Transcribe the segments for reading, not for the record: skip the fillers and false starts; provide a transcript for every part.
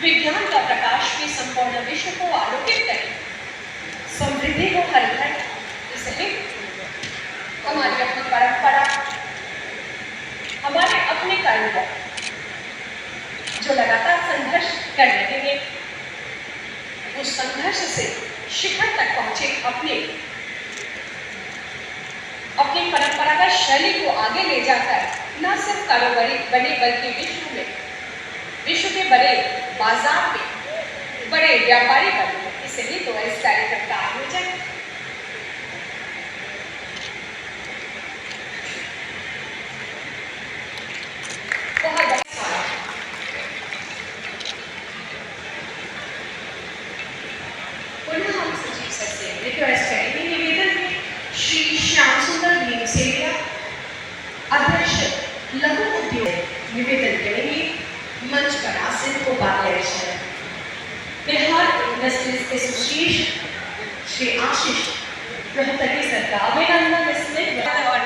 विज्ञान का प्रकाश भी संपूर्ण विश्व को आलोकित करे, समृद्धि हो हर घर। इसलिए हमारी अपनी परंपरा, हमारे अपने कार्य जो लगातार संघर्ष कर रहे हैं, उस संघर्ष से शिखर तक पहुंचे, अपनी परंपरागत शैली को आगे ले जाकर न सिर्फ कारोबारी बने बल्कि विश्व के बड़े बाजार में बड़े व्यापारी बने। इसलिए तो इस कार्यक्रम का आयोजन बहुत पुनः हम सचिव सर से रिक्वेस्ट करेंगे, निवेदन है श्री श्याम सुंदर भीमसेनिया, अध्यक्ष लघु उद्योग, निवेदन करेंगे मंच पर आसन को उपाध्यक्ष Bihar industries association Shri Ashish Rohatgi sir का अभिनंदन इसमें और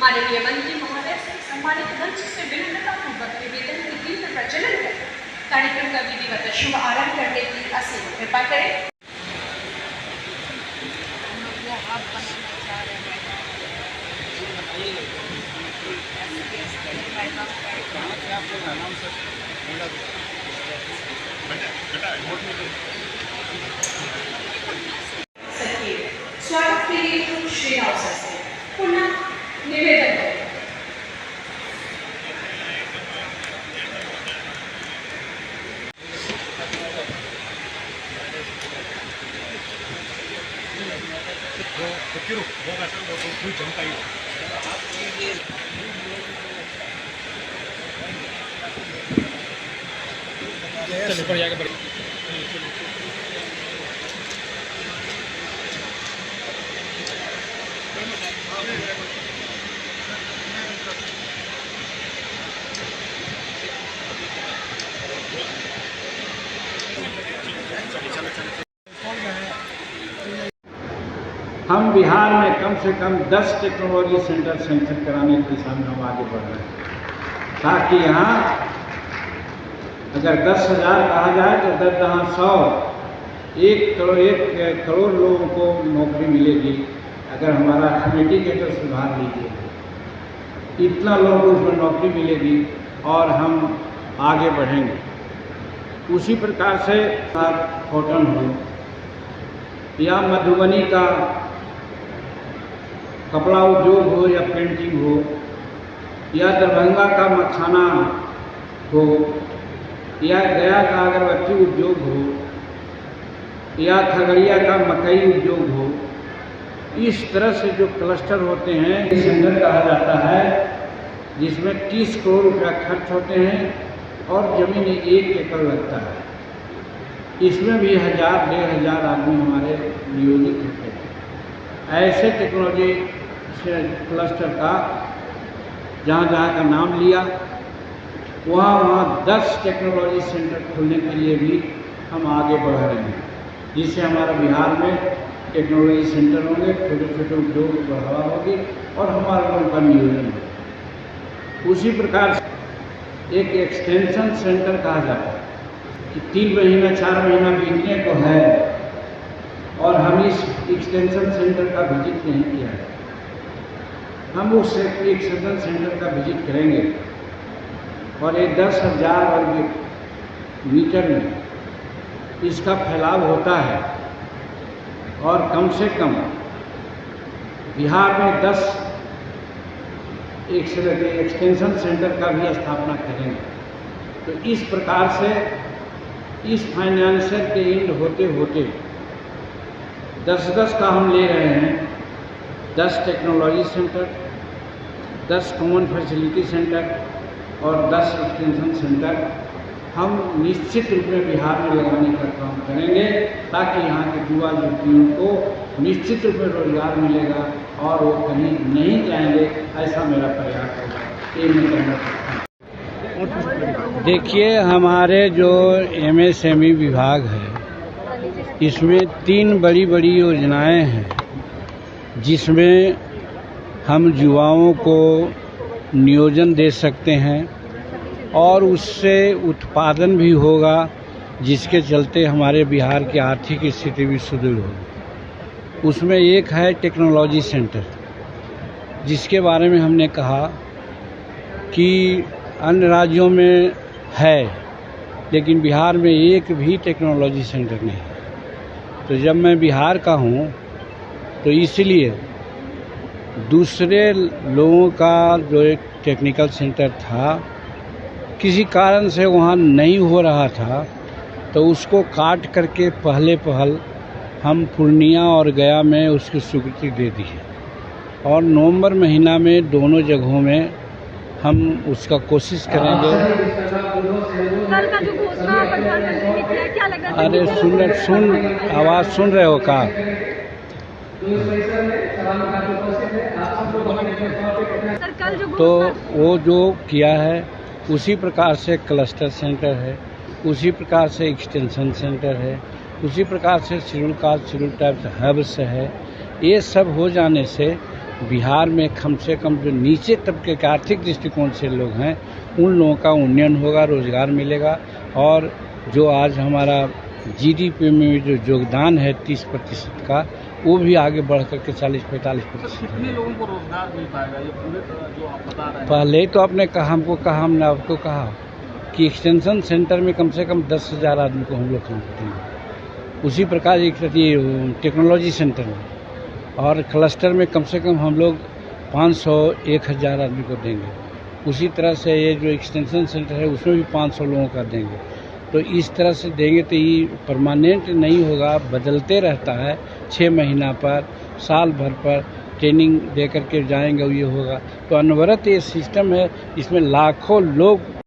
माननीय मंत्री महोदय से सम्मानित मंच से विनम्रता पूर्वक निवेदन की तीव्र प्रचलन कर कार्यक्रम का विधिवत शुभ आरंभ करने की असीम कृपा करें। स्वागत के लिए हम श्री राव सर से पुनः निवेदन करें। हम बिहार में कम से कम 10 टेक्नोलॉजी सेंटर सैंक्शन कराने की दिशा में हम आगे बढ़ रहे हैं, ताकि यहाँ अगर 10,000 कहा जाए तो 10 100 1 करोड़ लोगों को नौकरी मिलेगी। अगर हमारा अर्थमेटिक तो सुधार लीजिए, इतना लोगों को उसमें नौकरी मिलेगी और हम आगे बढ़ेंगे। उसी प्रकार से कॉटन हो या मधुबनी का कपड़ा उद्योग हो या पेंटिंग हो या दरभंगा का मखाना हो या गया का अगरबत्ती उद्योग हो या खगड़िया का मकई उद्योग हो, इस तरह से जो क्लस्टर होते हैं सेंटर कहा जाता है, जिसमें 30 करोड़ रुपया खर्च होते हैं और ज़मीन 1 एकड़ लगता है। इसमें भी 1000-1500 आदमी हमारे नियोजित होते हैं। ऐसे टेक्नोलॉजी क्लस्टर का जहाँ का नाम लिया, वहाँ 10 टेक्नोलॉजी सेंटर खोलने के लिए भी हम आगे बढ़ रहे हैं, जिससे हमारा बिहार में टेक्नोलॉजी सेंटर होंगे, छोटे छोटे उद्योग को बढ़ावा होगी और हमारे लोगों का नियोजन होगा। उसी प्रकार से एक एक्सटेंशन सेंटर कहा जाता है कि 3 महीना 4 महीना बीतने को है और हम इस एक्सटेंशन सेंटर का विजिट नहीं किया है। हम उस एक्सटेंशन सेंटर का विजिट करेंगे और ये 10,000 वर्ग मीटर में इसका फैलाव होता है और कम से कम बिहार में 10 एक्सटेंशन सेंटर का भी स्थापना करेंगे। तो इस प्रकार से इस फाइनेंशियल के एंड होते होते 10 का हम ले रहे हैं। 10 technology centre, 10 common facility centre और 10 एक्सटेंशन सेंटर हम निश्चित रूप में बिहार में लगाने का काम करेंगे, ताकि यहाँ के युवा युवतियों को निश्चित रूप में रोजगार मिलेगा और वो कहीं नहीं जाएंगे। ऐसा मेरा प्रयास होगा, ये मैं कहना चाहता हूँ। देखिए, हमारे जो MSME विभाग है, इसमें 3 बड़ी बड़ी योजनाएं हैं, जिसमें हम युवाओं को नियोजन दे सकते हैं और उससे उत्पादन भी होगा जिसके चलते हमारे बिहार की आर्थिक स्थिति भी सुदृढ़ होगी। उसमें एक है टेक्नोलॉजी सेंटर, जिसके बारे में हमने कहा कि अन्य राज्यों में है, लेकिन बिहार में एक भी टेक्नोलॉजी सेंटर नहीं। तो जब मैं बिहार का हूँ तो इसलिए दूसरे लोगों का जो एक टेक्निकल सेंटर था, किसी कारण से वहाँ नहीं हो रहा था, तो उसको काट करके पहले पहल हम पूर्णिया और गया में उसकी स्वीकृति दे दी है, और नवंबर महीना में दोनों जगहों में हम उसका कोशिश करेंगे। कल का जो घोषणा प्रधानमंत्री ने किया, क्या लग रहा है? अरे आवाज़ सुन रहे हो का? सर, कल जो तो वो जो किया है उसी प्रकार से क्लस्टर सेंटर है, उसी प्रकार से एक्सटेंशन सेंटर है, उसी प्रकार से शेड्यूल कास्ट शेड्यूल टाइप्स हब्स है। ये सब हो जाने से बिहार में कम से कम जो नीचे तबके के आर्थिक दृष्टिकोण से लोग हैं, उन लोगों का उन्नयन होगा, रोजगार मिलेगा, और जो आज हमारा जीडीपी में जो योगदान है 30% का, वो भी आगे बढ़ करके 40-45%। कितने लोगों को रोजगार मिल पाएगा ये पूरे जो आप बता रहे हैं? पहले ही तो हमने हमने आपको कहा कि एक्सटेंशन सेंटर में कम से कम 10,000 आदमी को हम लोग काम देंगे। उसी प्रकार एक टेक्नोलॉजी सेंटर में और क्लस्टर में कम से कम हम लोग 500-1,000 आदमी को देंगे। उसी तरह से ये जो एक्सटेंशन सेंटर है उसमें भी 500 लोगों का देंगे। तो इस तरह से देंगे तो ये परमानेंट नहीं होगा, बदलते रहता है। 6 महीना पर, साल भर पर ट्रेनिंग दे करके जाएंगे, ये होगा। तो अनवरत ये सिस्टम है, इसमें लाखों लोग